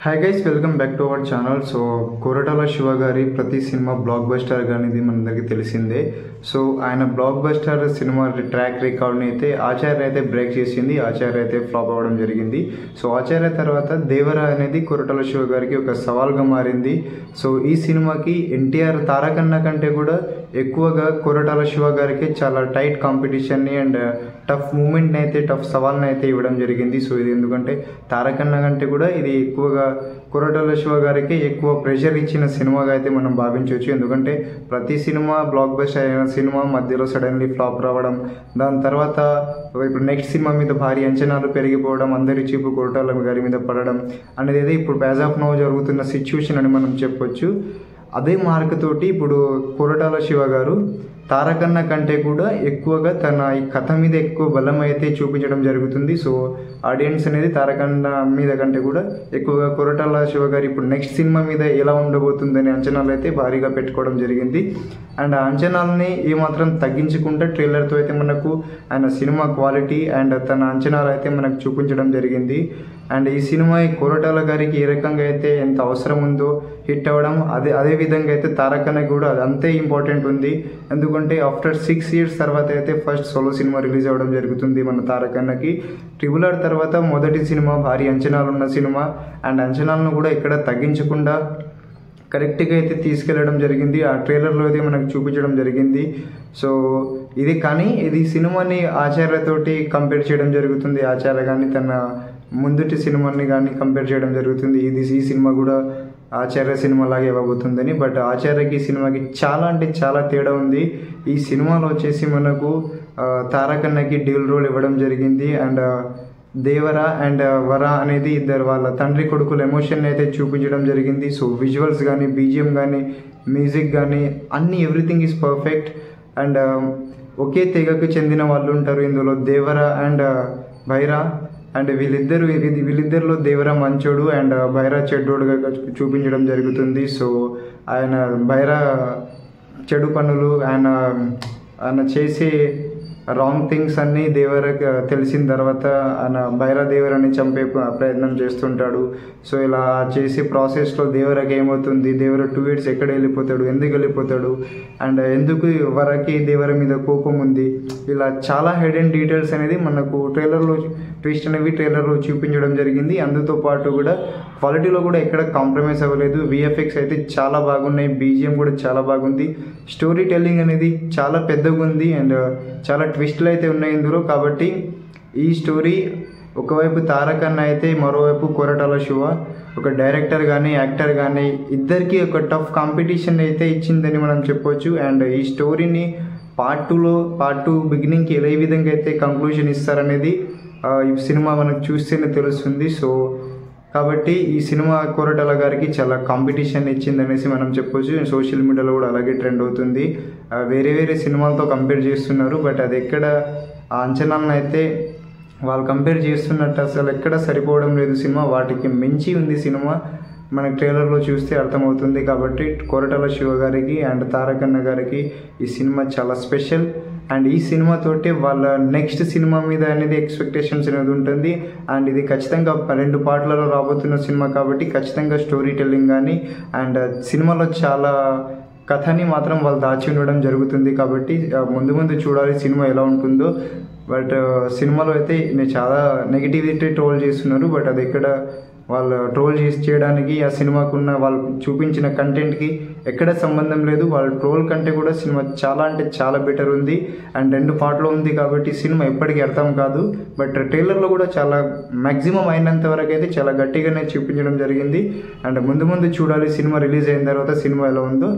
Hi guys, welcome back to our channel. So Koratala Shiva గారి ప్రతి cinema block buster అనేది మనందరికీ తెలిసిందే. సో ఆయన బ్లాక్ బస్టర్ సినిమా ట్రాక్ రికార్డ్ని అయితే ఆచార్య అయితే బ్రేక్ చేసింది. ఆచార్య అయితే ఫ్లాప్ అవ్వడం జరిగింది. సో ఆచార్య తర్వాత దేవర అనేది కొరటాల శివ గారికి ఒక సవాల్గా మారింది. సో ఈ సినిమాకి ఎన్టీఆర్ తారకన్న కంటే కూడా ఎక్కువగా కొరటాల శివ గారికి చాలా టైట్ కాంపిటీషన్ని అండ్ టఫ్ మూమెంట్ని అయితే టఫ్ సవాల్ని అయితే ఇవ్వడం జరిగింది. సో ఇది ఎందుకంటే తారకన్న కంటే కూడా ఇది ఎక్కువగా కొరటాల శివ గారికి ఎక్కువ ప్రెషర్ ఇచ్చిన సినిమాగా అయితే మనం భావించవచ్చు. ఎందుకంటే ప్రతి సినిమా బ్లాక్ బస్టర్ అయిన సినిమా మధ్యలో సడన్లీ ఫ్లాప్ రావడం, దాని తర్వాత ఇప్పుడు నెక్స్ట్ సినిమా మీద భారీ అంచనాలు పెరిగిపోవడం, అందరి చూపు కొరటాల గారి మీద పడడం అనేది ఇప్పుడు యాజ్ ఆఫ్ నౌ జరుగుతున్న సిచ్యువేషన్ అని మనం చెప్పొచ్చు. అదే మార్క్ తోటి ఇప్పుడు కొరటాల శివ గారు తారకన్న కంటే కూడా ఎక్కువగా తన ఈ కథ మీద ఎక్కువ బలం అయితే చూపించడం జరుగుతుంది. సో ఆడియన్స్ అనేది తారకన్న మీద కంటే కూడా ఎక్కువగా కొరటాల శివ గారు ఇప్పుడు నెక్స్ట్ సినిమా మీద ఎలా ఉండబోతుందనే అంచనాలు అయితే భారీగా పెట్టుకోవడం జరిగింది. అండ్ ఆ అంచనాలని ఏమాత్రం తగ్గించుకుంటే ట్రైలర్తో అయితే మనకు ఆయన సినిమా క్వాలిటీ అండ్ తన అంచనాలు అయితే మనకు చూపించడం జరిగింది. అండ్ ఈ సినిమా కొరటాల గారికి ఏ రకంగా అయితే ఎంత అవసరం ఉందో హిట్ అవ్వడం, అదే విధంగా అయితే తారకన్నకి కూడా అది అంతే ఇంపార్టెంట్ ఉంది. ఎందుకంటే ఆఫ్టర్ 6 years తర్వాత అయితే ఫస్ట్ సోలో సినిమా రిలీజ్ అవ్వడం జరుగుతుంది మన తారకన్నకి. ట్రిపుల్ ఆర్ తర్వాత మొదటి సినిమా, భారీ అంచనాలు ఉన్న సినిమా. అండ్ అంచనాలను కూడా ఎక్కడ తగ్గించకుండా కరెక్ట్గా అయితే తీసుకెళ్ళడం జరిగింది. ఆ ట్రైలర్లో అయితే మనకు చూపించడం జరిగింది. సో ఇది సినిమాని ఆచార్యతోటి కంపేర్ చేయడం జరుగుతుంది. ఆచార్య కానీ తన ముందుటి సినిమాని కానీ కంపేర్ చేయడం జరుగుతుంది. ఈ సినిమా కూడా ఆచార్య సినిమా లాగే ఇవ్వబోతుందని. బట్ ఆచార్యకి సినిమాకి చాలా అంటే చాలా తేడా ఉంది. ఈ సినిమాలో వచ్చేసి మనకు తారకన్నకి డ్యూల్ రోల్ ఇవ్వడం జరిగింది. అండ్ దేవర అండ్ వర అనేది ఇద్దరు వాళ్ళ తండ్రి కొడుకుల ఎమోషన్ అయితే చూపించడం జరిగింది. సో విజువల్స్ కానీ, బీజిఎం కానీ, మ్యూజిక్ కానీ అన్నీ ఎవ్రీథింగ్ ఈజ్ పర్ఫెక్ట్. అండ్ ఒకే తెగకు చెందిన వాళ్ళు ఉంటారు ఇందులో, దేవర అండ్ భైరా. అండ్ వీళ్ళిద్దరిలో దేవర మంచోడు అండ్ భైరా చెడ్డోడుగా చూపించడం జరుగుతుంది. సో ఆయన భైరా చెడు పనులు, ఆయన చేసే రాంగ్ థింగ్స్ అన్నీ దేవరకి తెలిసిన తర్వాత ఆయన భైరా దేవరని చంపే ప్రయత్నం చేస్తుంటాడు. సో ఇలా చేసే ప్రాసెస్లో దేవరకి ఏమవుతుంది, దేవర 2 years ఎక్కడ వెళ్ళిపోతాడు, ఎందుకు వెళ్ళిపోతాడు, అండ్ ఎందుకు వరకి దేవర మీద కోపం ఉంది, ఇలా చాలా హిడెన్ డీటెయిల్స్ అనేది మనకు ట్విస్ట్ అనేవి ట్రైలర్లో చూపించడం జరిగింది. అందుతో పాటు కూడా క్వాలిటీలో కూడా ఎక్కడ కాంప్రమైజ్ అవ్వలేదు. విఎఫ్ఎక్స్ అయితే చాలా బాగున్నాయి, బీజిఎం కూడా చాలా బాగుంది, స్టోరీ టెల్లింగ్ అనేది చాలా పెద్దగా ఉంది అండ్ చాలా ట్విస్ట్లు అయితే ఉన్నాయి ఇందులో. కాబట్టి ఈ స్టోరీ ఒకవైపు తారకన్న అయితే మరోవైపు కొరటాల శివ ఒక డైరెక్టర్ కానీ యాక్టర్ కానీ ఇద్దరికి ఒక టఫ్ కాంపిటీషన్ అయితే ఇచ్చిందని మనం చెప్పొచ్చు. అండ్ ఈ స్టోరీని పార్ట్ 2 బిగినింగ్కి ఏ విధంగా అయితే కంక్లూజన్ ఇస్తారనేది ఈ సినిమా మనకు చూస్తేనే తెలుస్తుంది. సో కాబట్టి ఈ సినిమా కొరటాల గారికి చాలా కాంపిటీషన్ ఇచ్చిందనేసి మనం చెప్పొచ్చు. సోషల్ మీడియాలో కూడా అలాగే ట్రెండ్ అవుతుంది. వేరే సినిమాలతో కంపేర్ చేస్తున్నారు, బట్ అది ఎక్కడ ఆ అంచనాలను అయితే వాళ్ళు కంపేర్ చేస్తున్నట్టు అసలు ఎక్కడ సరిపోవడం లేదు. సినిమా వాటికి మించి ఉంది సినిమా, మనకి ట్రైలర్లో చూస్తే అర్థమవుతుంది. కాబట్టి కొరటాల శివ గారికి అండ్ తారకన్న గారికి ఈ సినిమా చాలా స్పెషల్. అండ్ ఈ సినిమాతోటి వాళ్ళ నెక్స్ట్ సినిమా మీద అనేది ఎక్స్పెక్టేషన్స్ అనేది ఉంటుంది. అండ్ ఇది ఖచ్చితంగా 2 పార్ట్లలో రాబోతున్న సినిమా కాబట్టి ఖచ్చితంగా స్టోరీ టెల్లింగ్ కానీ అండ్ సినిమాలో చాలా కథని మాత్రం వాళ్ళు దాచి ఉండడం జరుగుతుంది. కాబట్టి ముందు చూడాలి సినిమా ఎలా ఉంటుందో. బట్ సినిమాలో అయితే నేను చాలా నెగిటివిటీ ట్రోల్ చేస్తున్నారు, బట్ అది ఎక్కడ వాళ్ళు ట్రోల్ చేయడానికి ఆ సినిమాకున్న వాళ్ళు చూపించిన కంటెంట్కి ఎక్కడ సంబంధం లేదు. వాళ్ళ ట్రోల్ కంటే కూడా సినిమా చాలా అంటే చాలా బెటర్ ఉంది. అండ్ 2 పార్ట్లో ఉంది కాబట్టి సినిమా ఎప్పటికీ అర్థం కాదు. బట్ ట్రైలర్లో కూడా చాలా మ్యాక్సిమం అయినంత వరకు అయితే చాలా గట్టిగానే చూపించడం జరిగింది. అండ్ ముందు చూడాలి సినిమా రిలీజ్ అయిన తర్వాత సినిమా ఎలా ఉందో.